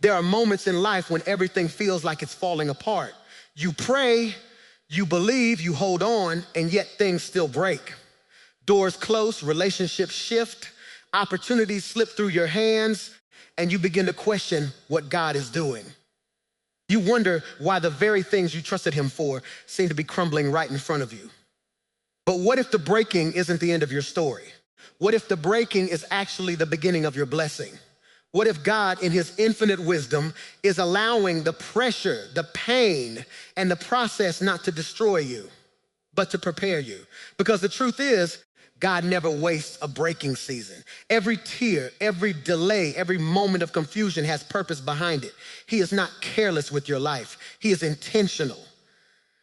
There are moments in life when everything feels like it's falling apart. You pray, you believe, you hold on, and yet things still break. Doors close, relationships shift, opportunities slip through your hands, and you begin to question what God is doing. You wonder why the very things you trusted him for seem to be crumbling right in front of you. But what if the breaking isn't the end of your story? What if the breaking is actually the beginning of your blessing? What if God, in his infinite wisdom, is allowing the pressure, the pain, and the process not to destroy you, but to prepare you? Because the truth is, God never wastes a breaking season. Every tear, every delay, every moment of confusion has purpose behind it. He is not careless with your life. He is intentional.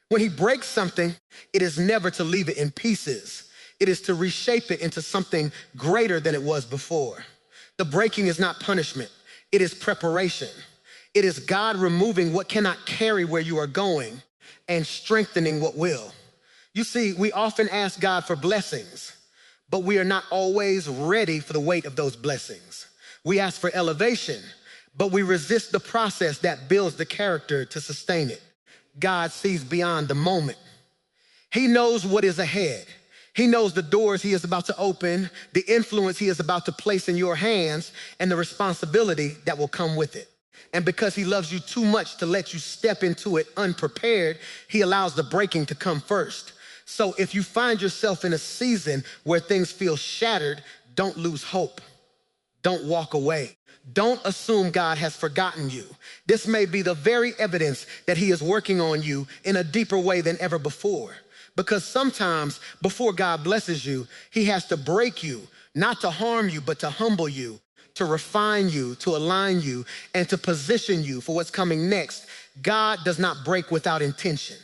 When he breaks something, it is never to leave it in pieces. It is to reshape it into something greater than it was before. The breaking is not punishment. It is preparation. It is God removing what cannot carry where you are going and strengthening what will. You see, we often ask God for blessings, but we are not always ready for the weight of those blessings. We ask for elevation, but we resist the process that builds the character to sustain it. God sees beyond the moment. He knows what is ahead. He knows the doors he is about to open, the influence he is about to place in your hands, and the responsibility that will come with it. And because he loves you too much to let you step into it unprepared, he allows the breaking to come first. So if you find yourself in a season where things feel shattered, don't lose hope. Don't walk away. Don't assume God has forgotten you. This may be the very evidence that he is working on you in a deeper way than ever before. Because sometimes before God blesses you, he has to break you, not to harm you, but to humble you, to refine you, to align you, and to position you for what's coming next. God does not break without intention.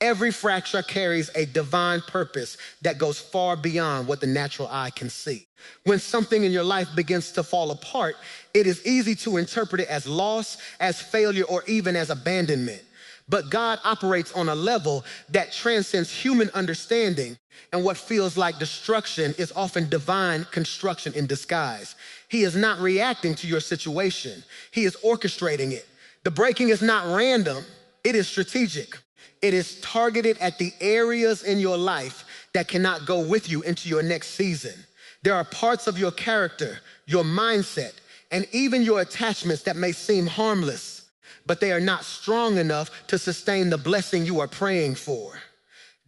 Every fracture carries a divine purpose that goes far beyond what the natural eye can see. When something in your life begins to fall apart, it is easy to interpret it as loss, as failure, or even as abandonment. But God operates on a level that transcends human understanding, and what feels like destruction is often divine construction in disguise. He is not reacting to your situation. He is orchestrating it. The breaking is not random, it is strategic. It is targeted at the areas in your life that cannot go with you into your next season. There are parts of your character, your mindset, and even your attachments that may seem harmless, but they are not strong enough to sustain the blessing you are praying for.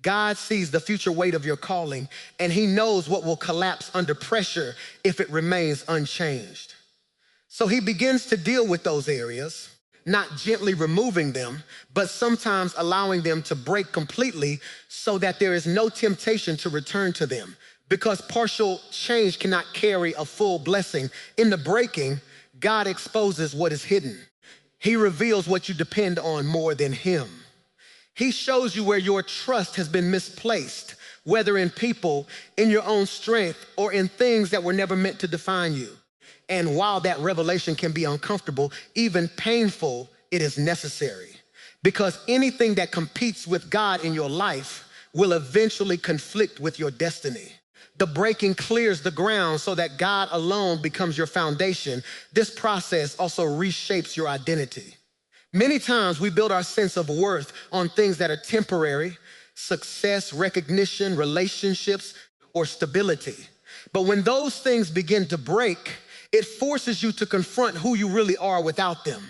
God sees the future weight of your calling, and he knows what will collapse under pressure if it remains unchanged. So he begins to deal with those areas, not gently removing them, but sometimes allowing them to break completely so that there is no temptation to return to them. Because partial change cannot carry a full blessing. In the breaking, God exposes what is hidden. He reveals what you depend on more than him. He shows you where your trust has been misplaced, whether in people, in your own strength, or in things that were never meant to define you. And while that revelation can be uncomfortable, even painful, it is necessary. Because anything that competes with God in your life will eventually conflict with your destiny. The breaking clears the ground so that God alone becomes your foundation. This process also reshapes your identity. Many times we build our sense of worth on things that are temporary, success, recognition, relationships, or stability. But when those things begin to break, it forces you to confront who you really are without them.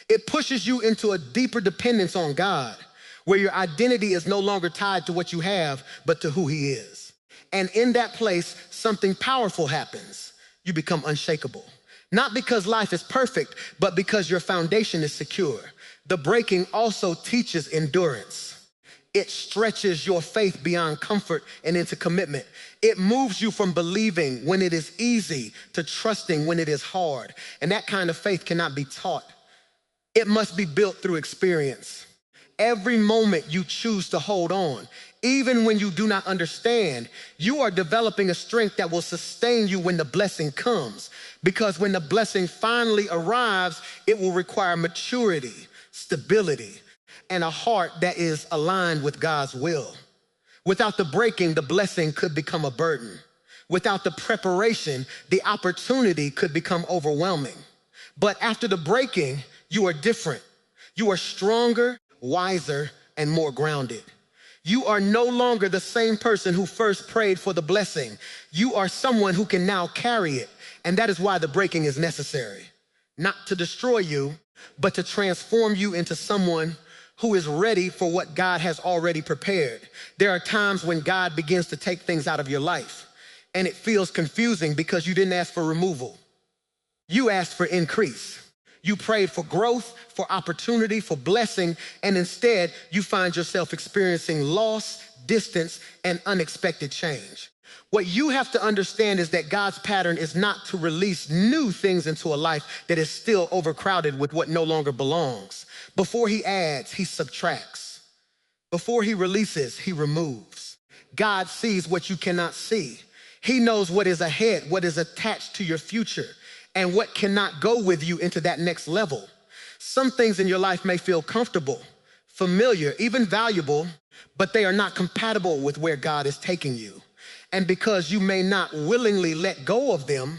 It pushes you into a deeper dependence on God, where your identity is no longer tied to what you have, but to who he is. And in that place, something powerful happens. You become unshakable. Not because life is perfect, but because your foundation is secure. The breaking also teaches endurance. It stretches your faith beyond comfort and into commitment. It moves you from believing when it is easy to trusting when it is hard. And that kind of faith cannot be taught. It must be built through experience. Every moment you choose to hold on, even when you do not understand, you are developing a strength that will sustain you when the blessing comes. Because when the blessing finally arrives, it will require maturity, stability, and a heart that is aligned with God's will. Without the breaking, the blessing could become a burden. Without the preparation, the opportunity could become overwhelming. But after the breaking, You are different. You are stronger, wiser, and more grounded. You are no longer the same person who first prayed for the blessing. You are someone who can now carry it. And that is why the breaking is necessary. Not to destroy you, but to transform you into someone who is ready for what God has already prepared. There are times when God begins to take things out of your life, and it feels confusing because you didn't ask for removal. You asked for increase. You prayed for growth, for opportunity, for blessing, and instead you find yourself experiencing loss, distance, and unexpected change. What you have to understand is that God's pattern is not to release new things into a life that is still overcrowded with what no longer belongs. Before he adds, he subtracts. Before he releases, he removes. God sees what you cannot see. He knows what is ahead, what is attached to your future, and what cannot go with you into that next level. Some things in your life may feel comfortable, familiar, even valuable, but they are not compatible with where God is taking you. And because you may not willingly let go of them,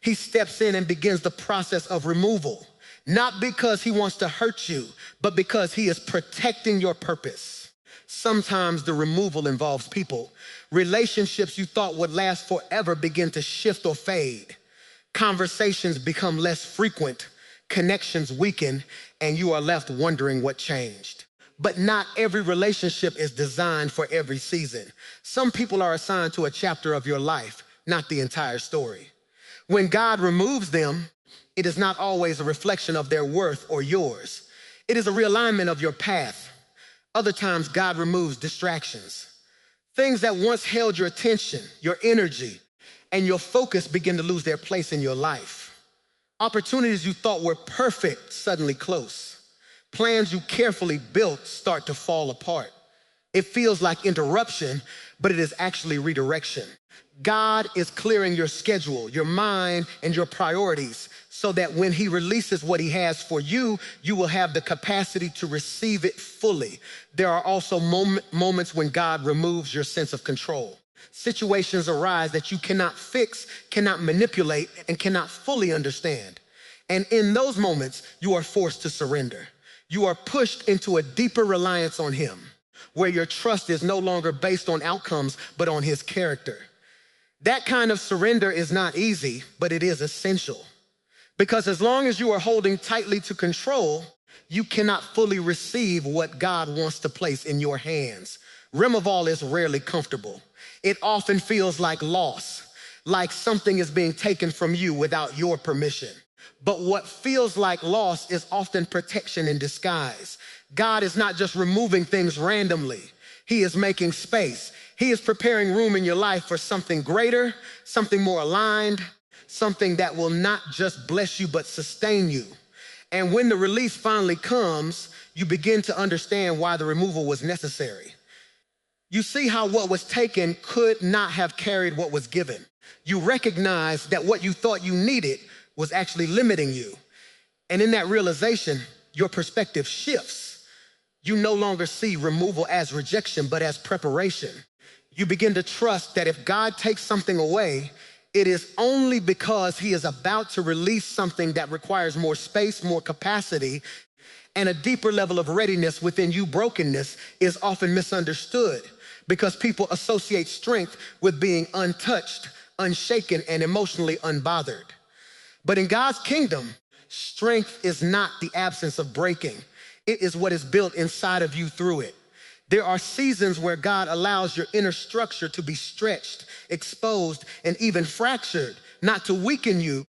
he steps in and begins the process of removal. Not because he wants to hurt you, but because he is protecting your purpose. Sometimes the removal involves people. Relationships you thought would last forever begin to shift or fade. Conversations become less frequent, connections weaken, and you are left wondering what changed. But not every relationship is designed for every season. Some people are assigned to a chapter of your life, not the entire story. When God removes them, it is not always a reflection of their worth or yours. It is a realignment of your path. Other times, God removes distractions. Things that once held your attention, your energy, and your focus begin to lose their place in your life. Opportunities you thought were perfect suddenly close. Plans you carefully built start to fall apart. It feels like interruption, but it is actually redirection. God is clearing your schedule, your mind, and your priorities so that when he releases what he has for you, you will have the capacity to receive it fully. There are also moments when God removes your sense of control. Situations arise that you cannot fix, cannot manipulate, and cannot fully understand. And in those moments, you are forced to surrender. You are pushed into a deeper reliance on him, where your trust is no longer based on outcomes, but on his character. That kind of surrender is not easy, but it is essential. Because as long as you are holding tightly to control, you cannot fully receive what God wants to place in your hands. Removal is rarely comfortable. It often feels like loss, like something is being taken from you without your permission. But what feels like loss is often protection in disguise. God is not just removing things randomly. He is making space. He is preparing room in your life for something greater, something more aligned, something that will not just bless you, but sustain you. And when the release finally comes, you begin to understand why the removal was necessary. You see how what was taken could not have carried what was given. You recognize that what you thought you needed was actually limiting you. And in that realization, your perspective shifts. You no longer see removal as rejection, but as preparation. You begin to trust that if God takes something away, it is only because he is about to release something that requires more space, more capacity, and a deeper level of readiness within you. Brokenness is often misunderstood because people associate strength with being untouched, unshaken, and emotionally unbothered. But in God's kingdom, strength is not the absence of breaking. It is what is built inside of you through it. There are seasons where God allows your inner structure to be stretched, exposed, and even fractured, not to weaken you,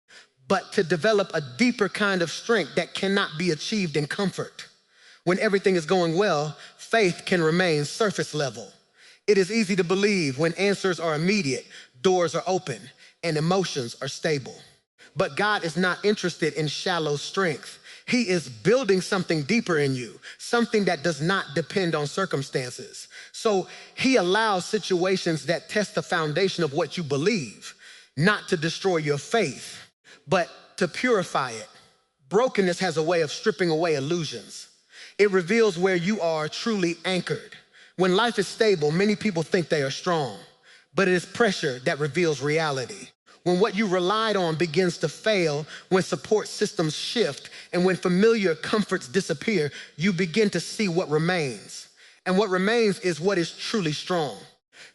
but to develop a deeper kind of strength that cannot be achieved in comfort. When everything is going well, faith can remain surface level. It is easy to believe when answers are immediate, doors are open, and emotions are stable. But God is not interested in shallow strength. He is building something deeper in you, something that does not depend on circumstances. So he allows situations that test the foundation of what you believe, not to destroy your faith, but to purify it. Brokenness has a way of stripping away illusions. It reveals where you are truly anchored. When life is stable, many people think they are strong, but it is pressure that reveals reality. When what you relied on begins to fail, when support systems shift, and when familiar comforts disappear, you begin to see what remains. And what remains is what is truly strong.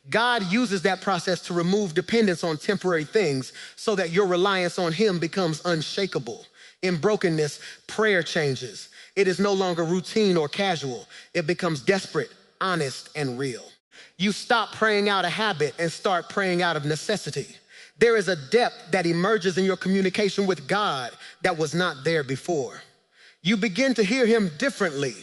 God uses that process to remove dependence on temporary things so that your reliance on him becomes unshakable. In brokenness, prayer changes. It is no longer routine or casual. It becomes desperate, honest, and real. You stop praying out of habit and start praying out of necessity. There is a depth that emerges in your communication with God that was not there before. You begin to hear him differently,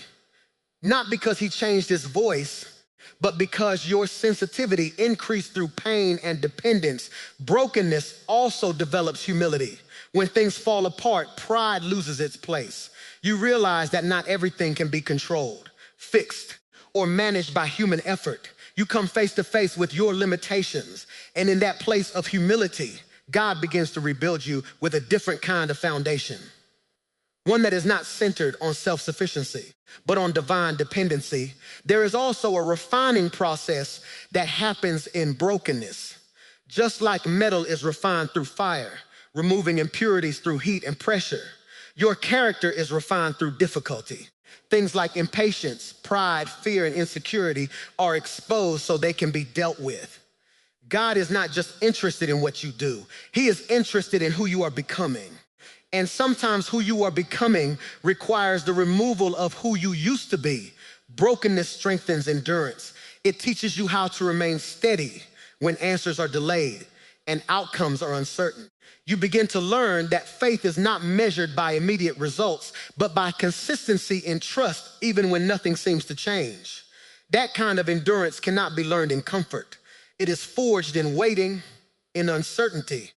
not because he changed his voice, but because your sensitivity increased through pain and dependence. Brokenness also develops humility. When things fall apart, pride loses its place. You realize that not everything can be controlled, fixed, or managed by human effort. You come face to face with your limitations, and in that place of humility, God begins to rebuild you with a different kind of foundation. One that is not centered on self-sufficiency, but on divine dependency. There is also a refining process that happens in brokenness. Just like metal is refined through fire, removing impurities through heat and pressure, your character is refined through difficulty. Things like impatience, pride, fear, and insecurity are exposed so they can be dealt with. God is not just interested in what you do. He is interested in who you are becoming. And sometimes who you are becoming requires the removal of who you used to be. Brokenness strengthens endurance. It teaches you how to remain steady when answers are delayed and outcomes are uncertain. You begin to learn that faith is not measured by immediate results, but by consistency in trust, even when nothing seems to change. That kind of endurance cannot be learned in comfort. It is forged in waiting, in uncertainty,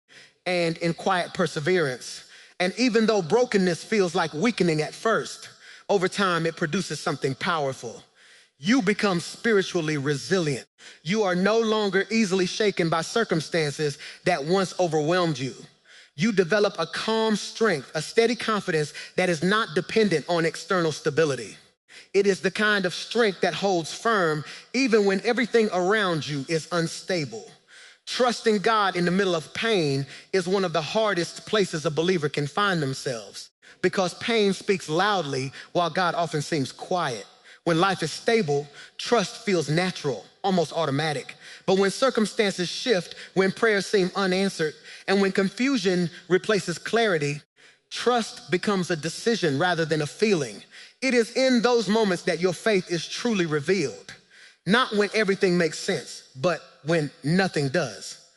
and in quiet perseverance. And even though brokenness feels like weakening at first, over time it produces something powerful. You become spiritually resilient. You are no longer easily shaken by circumstances that once overwhelmed you. You develop a calm strength, a steady confidence that is not dependent on external stability. It is the kind of strength that holds firm even when everything around you is unstable. Trusting God in the middle of pain is one of the hardest places a believer can find themselves, because pain speaks loudly while God often seems quiet. When life is stable, trust feels natural, almost automatic. But when circumstances shift, when prayers seem unanswered, and when confusion replaces clarity, trust becomes a decision rather than a feeling. It is in those moments that your faith is truly revealed. Not when everything makes sense, but when nothing does.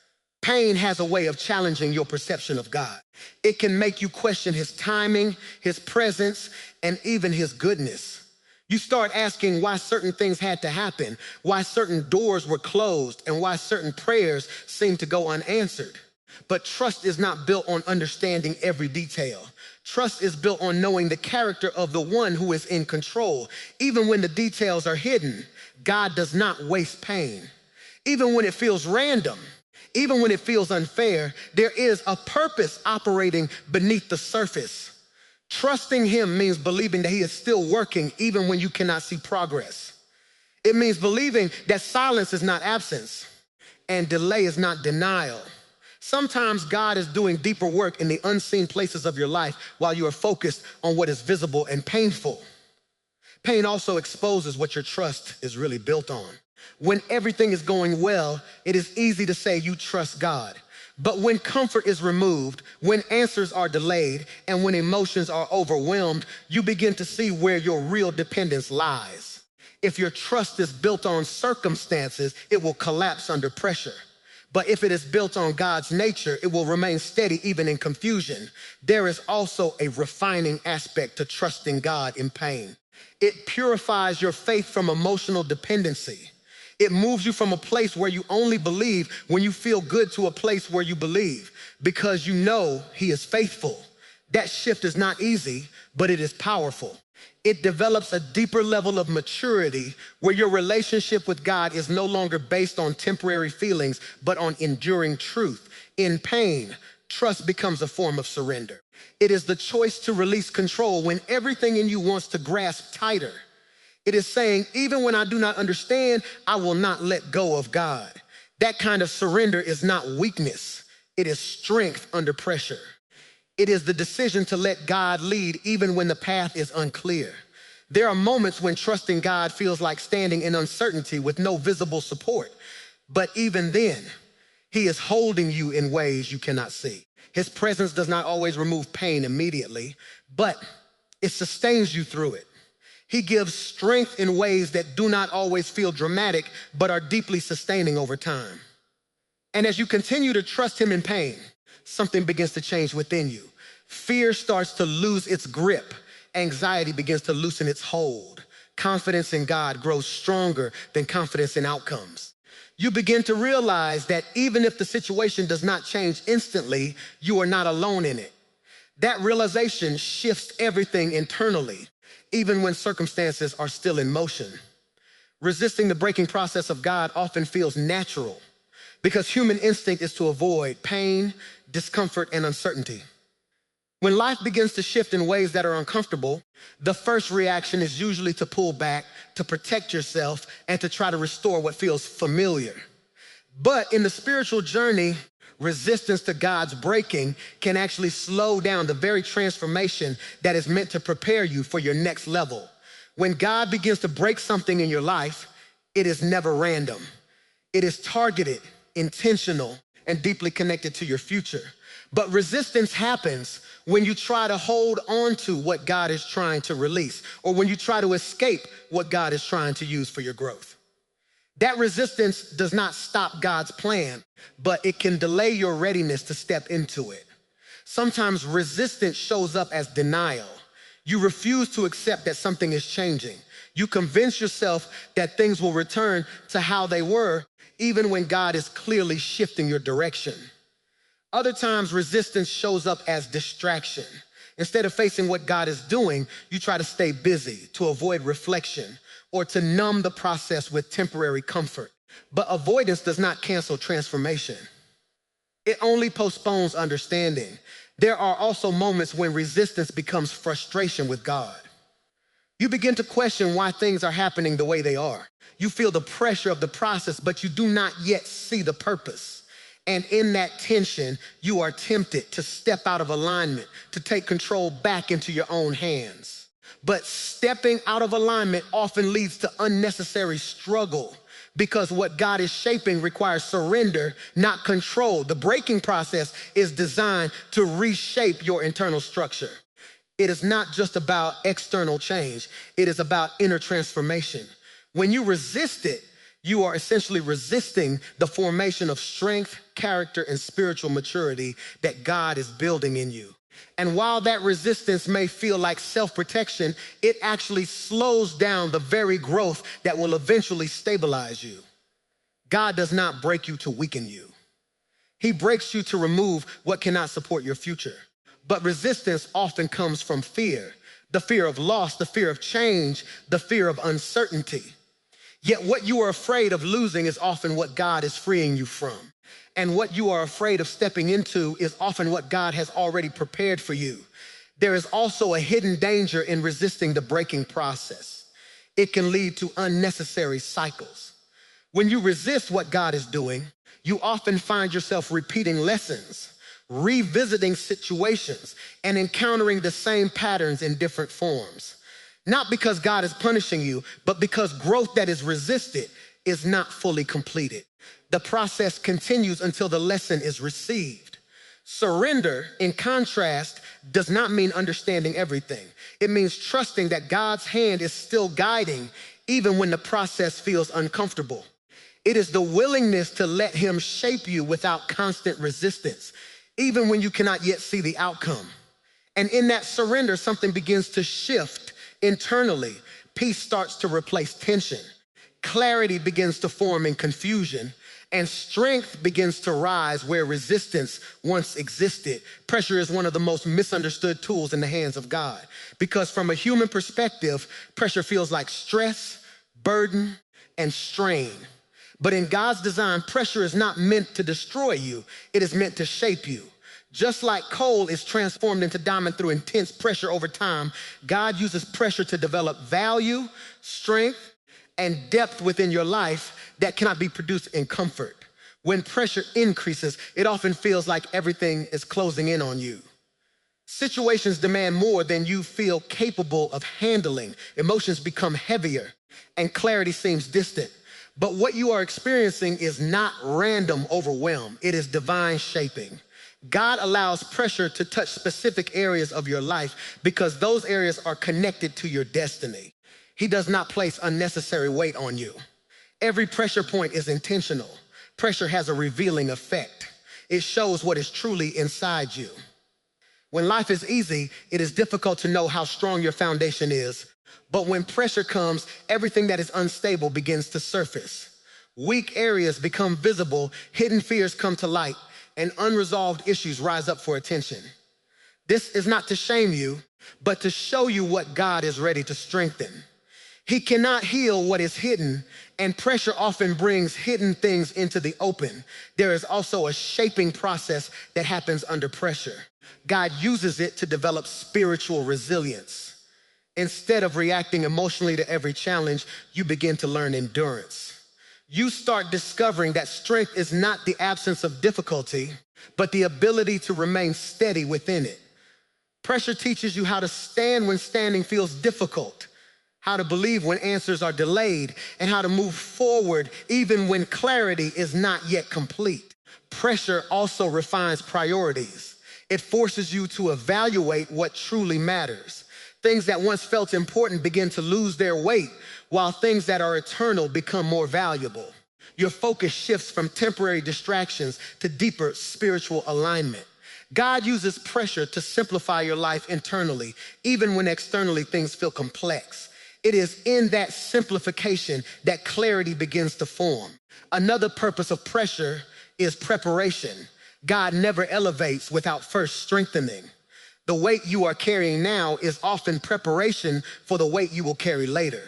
Pain has a way of challenging your perception of God. It can make you question his timing, his presence, and even his goodness. You start asking why certain things had to happen, why certain doors were closed, and why certain prayers seemed to go unanswered. But trust is not built on understanding every detail. Trust is built on knowing the character of the one who is in control. Even when the details are hidden, God does not waste pain. Even when it feels random, even when it feels unfair, there is a purpose operating beneath the surface. Trusting him means believing that he is still working even when you cannot see progress. It means believing that silence is not absence and delay is not denial. Sometimes God is doing deeper work in the unseen places of your life while you are focused on what is visible and painful. Pain also exposes what your trust is really built on. When everything is going well, it is easy to say you trust God. But when comfort is removed, when answers are delayed, and when emotions are overwhelmed, you begin to see where your real dependence lies. If your trust is built on circumstances, it will collapse under pressure. But if it is built on God's nature, it will remain steady even in confusion. There is also a refining aspect to trusting God in pain. It purifies your faith from emotional dependency. It moves you from a place where you only believe when you feel good to a place where you believe because you know he is faithful. That shift is not easy, but it is powerful. It develops a deeper level of maturity where your relationship with God is no longer based on temporary feelings, but on enduring truth. In pain, trust becomes a form of surrender. It is the choice to release control when everything in you wants to grasp tighter. It is saying, even when I do not understand, I will not let go of God. That kind of surrender is not weakness. It is strength under pressure. It is the decision to let God lead even when the path is unclear. There are moments when trusting God feels like standing in uncertainty with no visible support. But even then, He is holding you in ways you cannot see. His presence does not always remove pain immediately, but it sustains you through it. He gives strength in ways that do not always feel dramatic, but are deeply sustaining over time. And as you continue to trust Him in pain, something begins to change within you. Fear starts to lose its grip. Anxiety begins to loosen its hold. Confidence in God grows stronger than confidence in outcomes. You begin to realize that even if the situation does not change instantly, you are not alone in it. That realization shifts everything internally, even when circumstances are still in motion. Resisting the breaking process of God often feels natural because human instinct is to avoid pain, discomfort, and uncertainty. When life begins to shift in ways that are uncomfortable, the first reaction is usually to pull back, to protect yourself, and to try to restore what feels familiar. But in the spiritual journey, resistance to God's breaking can actually slow down the very transformation that is meant to prepare you for your next level. When God begins to break something in your life, it is never random. It is targeted, intentional, and deeply connected to your future. But resistance happens when you try to hold on to what God is trying to release, or when you try to escape what God is trying to use for your growth. That resistance does not stop God's plan, but it can delay your readiness to step into it. Sometimes resistance shows up as denial. You refuse to accept that something is changing. You convince yourself that things will return to how they were, even when God is clearly shifting your direction. Other times, resistance shows up as distraction. Instead of facing what God is doing, you try to stay busy, to avoid reflection, or to numb the process with temporary comfort. But avoidance does not cancel transformation. It only postpones understanding. There are also moments when resistance becomes frustration with God. You begin to question why things are happening the way they are. You feel the pressure of the process, but you do not yet see the purpose. And in that tension, you are tempted to step out of alignment, to take control back into your own hands. But stepping out of alignment often leads to unnecessary struggle because what God is shaping requires surrender, not control. The breaking process is designed to reshape your internal structure. It is not just about external change. It is about inner transformation. When you resist it, you are essentially resisting the formation of strength, character, and spiritual maturity that God is building in you. And while that resistance may feel like self-protection, it actually slows down the very growth that will eventually stabilize you. God does not break you to weaken you. He breaks you to remove what cannot support your future. But resistance often comes from fear, the fear of loss, the fear of change, the fear of uncertainty. Yet what you are afraid of losing is often what God is freeing you from. And what you are afraid of stepping into is often what God has already prepared for you. There is also a hidden danger in resisting the breaking process. It can lead to unnecessary cycles. When you resist what God is doing, you often find yourself repeating lessons, revisiting situations, and encountering the same patterns in different forms. Not because God is punishing you, but because growth that is resisted is not fully completed. The process continues until the lesson is received. Surrender, in contrast, does not mean understanding everything. It means trusting that God's hand is still guiding, even when the process feels uncomfortable. It is the willingness to let Him shape you without constant resistance, even when you cannot yet see the outcome. And in that surrender, something begins to shift internally. Peace starts to replace tension. Clarity begins to form in confusion. And strength begins to rise where resistance once existed. Pressure is one of the most misunderstood tools in the hands of God, because from a human perspective, pressure feels like stress, burden, and strain. But in God's design, pressure is not meant to destroy you. It is meant to shape you. Just like coal is transformed into diamond through intense pressure over time, God uses pressure to develop value, strength, and depth within your life that cannot be produced in comfort. When pressure increases, it often feels like everything is closing in on you. Situations demand more than you feel capable of handling. Emotions become heavier and clarity seems distant. But what you are experiencing is not random overwhelm. It is divine shaping. God allows pressure to touch specific areas of your life because those areas are connected to your destiny. He does not place unnecessary weight on you. Every pressure point is intentional. Pressure has a revealing effect. It shows what is truly inside you. When life is easy, it is difficult to know how strong your foundation is. But when pressure comes, everything that is unstable begins to surface. Weak areas become visible, hidden fears come to light, and unresolved issues rise up for attention. This is not to shame you, but to show you what God is ready to strengthen. He cannot heal what is hidden, and pressure often brings hidden things into the open. There is also a shaping process that happens under pressure. God uses it to develop spiritual resilience. Instead of reacting emotionally to every challenge, you begin to learn endurance. You start discovering that strength is not the absence of difficulty, but the ability to remain steady within it. Pressure teaches you how to stand when standing feels difficult, how to believe when answers are delayed, and how to move forward even when clarity is not yet complete. Pressure also refines priorities. It forces you to evaluate what truly matters. Things that once felt important begin to lose their weight, while things that are eternal become more valuable. Your focus shifts from temporary distractions to deeper spiritual alignment. God uses pressure to simplify your life internally, even when externally things feel complex. It is in that simplification that clarity begins to form. Another purpose of pressure is preparation. God never elevates without first strengthening. The weight you are carrying now is often preparation for the weight you will carry later.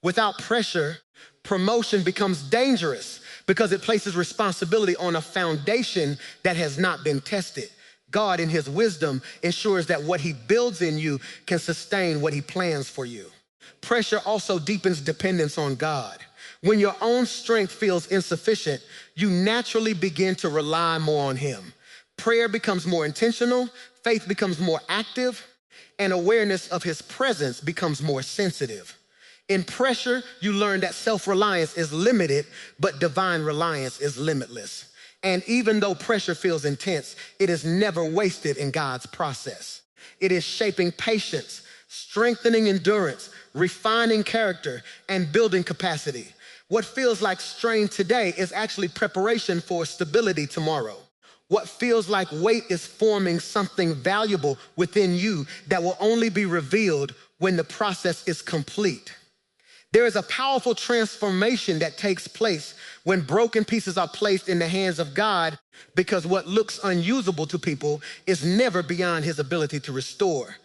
Without pressure, promotion becomes dangerous because it places responsibility on a foundation that has not been tested. God, in his wisdom, ensures that what he builds in you can sustain what he plans for you. Pressure also deepens dependence on God. When your own strength feels insufficient, you naturally begin to rely more on him. Prayer becomes more intentional, faith becomes more active, and awareness of his presence becomes more sensitive. In pressure, you learn that self-reliance is limited, but divine reliance is limitless. And even though pressure feels intense, it is never wasted in God's process. It is shaping patience, strengthening endurance, refining character, and building capacity. What feels like strain today is actually preparation for stability tomorrow. What feels like weight is forming something valuable within you that will only be revealed when the process is complete. There is a powerful transformation that takes place when broken pieces are placed in the hands of God, because what looks unusable to people is never beyond his ability to restore.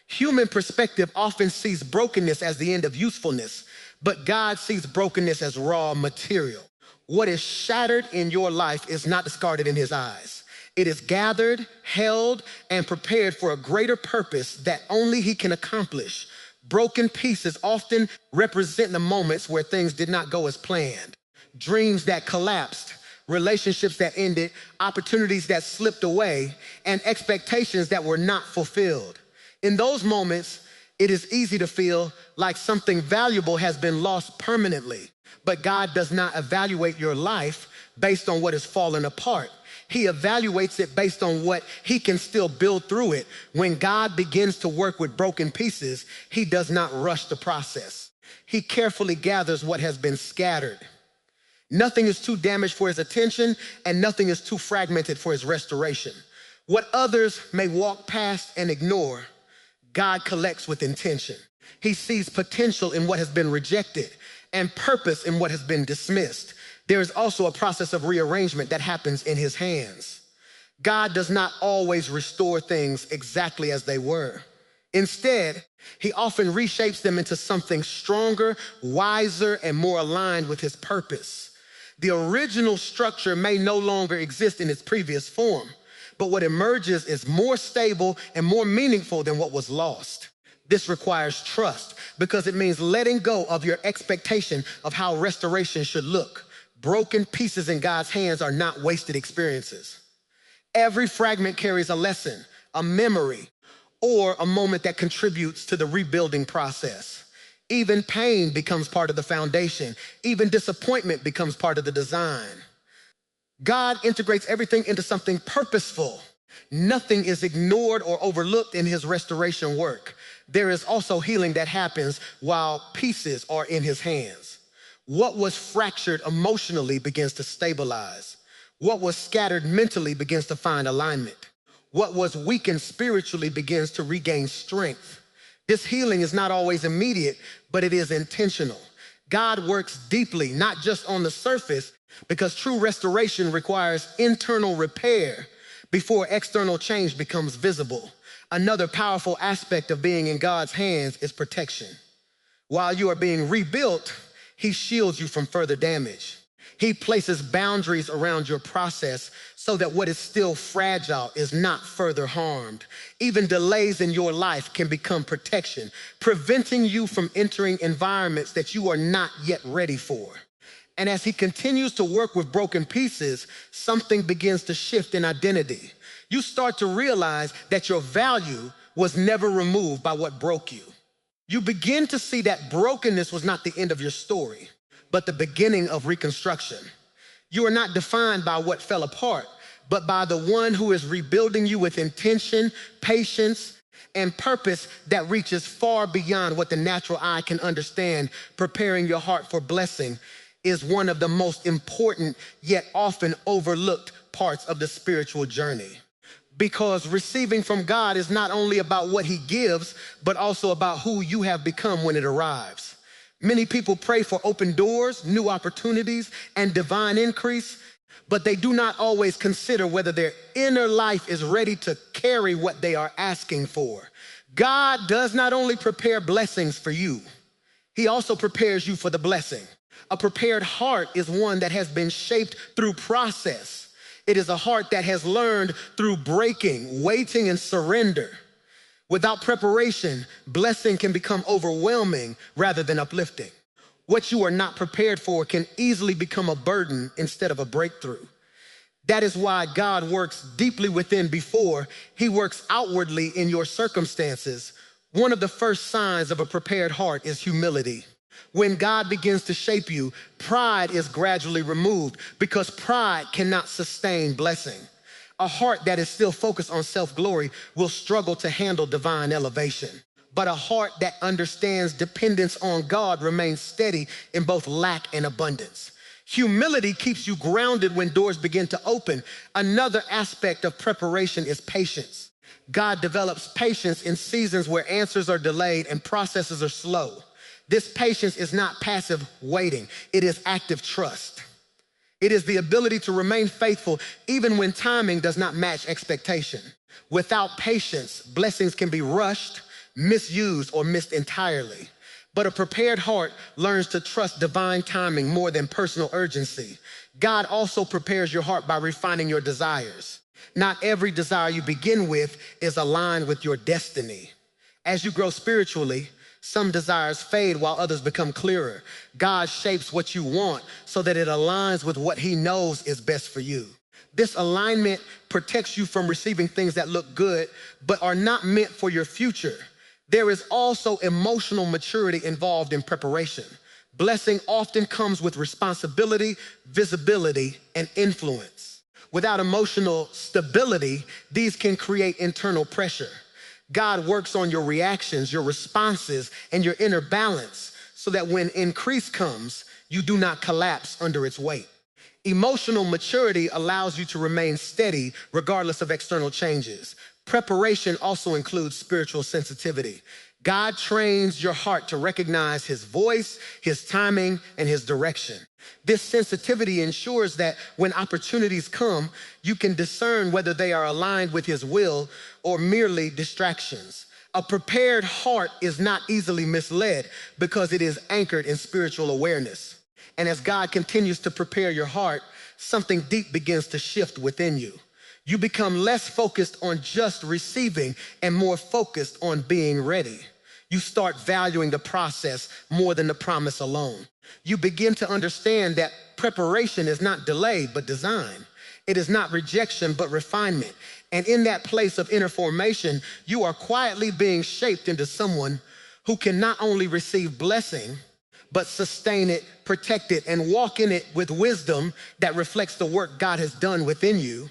Human perspective often sees brokenness as the end of usefulness, but God sees brokenness as raw material. What is shattered in your life is not discarded in his eyes. It is gathered, held, and prepared for a greater purpose that only he can accomplish. Broken pieces often represent the moments where things did not go as planned. Dreams that collapsed, relationships that ended, opportunities that slipped away, and expectations that were not fulfilled. In those moments, it is easy to feel like something valuable has been lost permanently. But God does not evaluate your life based on what has fallen apart. He evaluates it based on what he can still build through it. When God begins to work with broken pieces, he does not rush the process. He carefully gathers what has been scattered. Nothing is too damaged for his attention, and nothing is too fragmented for his restoration. What others may walk past and ignore, God collects with intention. He sees potential in what has been rejected and purpose in what has been dismissed. There is also a process of rearrangement that happens in his hands. God does not always restore things exactly as they were. Instead, he often reshapes them into something stronger, wiser, and more aligned with his purpose. The original structure may no longer exist in its previous form, but what emerges is more stable and more meaningful than what was lost. This requires trust because it means letting go of your expectation of how restoration should look. Broken pieces in God's hands are not wasted experiences. Every fragment carries a lesson, a memory, or a moment that contributes to the rebuilding process. Even pain becomes part of the foundation. Even disappointment becomes part of the design. God integrates everything into something purposeful. Nothing is ignored or overlooked in his restoration work. There is also healing that happens while pieces are in his hands. What was fractured emotionally begins to stabilize. What was scattered mentally begins to find alignment. What was weakened spiritually begins to regain strength. This healing is not always immediate, but it is intentional. God works deeply, not just on the surface, because true restoration requires internal repair before external change becomes visible. Another powerful aspect of being in God's hands is protection. While you are being rebuilt, he shields you from further damage. He places boundaries around your process so that what is still fragile is not further harmed. Even delays in your life can become protection, preventing you from entering environments that you are not yet ready for. And as he continues to work with broken pieces, something begins to shift in identity. You start to realize that your value was never removed by what broke you. You begin to see that brokenness was not the end of your story, but the beginning of reconstruction. You are not defined by what fell apart, but by the one who is rebuilding you with intention, patience, and purpose that reaches far beyond what the natural eye can understand. Preparing your heart for blessing is one of the most important yet often overlooked parts of the spiritual journey. Because receiving from God is not only about what he gives, but also about who you have become when it arrives. Many people pray for open doors, new opportunities, and divine increase, but they do not always consider whether their inner life is ready to carry what they are asking for. God does not only prepare blessings for you, he also prepares you for the blessing. A prepared heart is one that has been shaped through process. It is a heart that has learned through breaking, waiting, and surrender. Without preparation, blessing can become overwhelming rather than uplifting. What you are not prepared for can easily become a burden instead of a breakthrough. That is why God works deeply within before he works outwardly in your circumstances. One of the first signs of a prepared heart is humility. When God begins to shape you, pride is gradually removed because pride cannot sustain blessing. A heart that is still focused on self-glory will struggle to handle divine elevation. But a heart that understands dependence on God remains steady in both lack and abundance. Humility keeps you grounded when doors begin to open. Another aspect of preparation is patience. God develops patience in seasons where answers are delayed and processes are slow. This patience is not passive waiting. It is active trust. It is the ability to remain faithful even when timing does not match expectation. Without patience, blessings can be rushed, misused, or missed entirely. But a prepared heart learns to trust divine timing more than personal urgency. God also prepares your heart by refining your desires. Not every desire you begin with is aligned with your destiny. As you grow spiritually, some desires fade while others become clearer. God shapes what you want so that it aligns with what he knows is best for you. This alignment protects you from receiving things that look good but are not meant for your future. There is also emotional maturity involved in preparation. Blessing often comes with responsibility, visibility, and influence. Without emotional stability, these can create internal pressure. God works on your reactions, your responses, and your inner balance so that when increase comes, you do not collapse under its weight. Emotional maturity allows you to remain steady regardless of external changes. Preparation also includes spiritual sensitivity. God trains your heart to recognize his voice, his timing, and his direction. This sensitivity ensures that when opportunities come, you can discern whether they are aligned with his will or merely distractions. A prepared heart is not easily misled because it is anchored in spiritual awareness. And as God continues to prepare your heart, something deep begins to shift within you. You become less focused on just receiving and more focused on being ready. You start valuing the process more than the promise alone. You begin to understand that preparation is not delay, but design. It is not rejection, but refinement. And in that place of inner formation, you are quietly being shaped into someone who can not only receive blessing, but sustain it, protect it, and walk in it with wisdom that reflects the work God has done within you.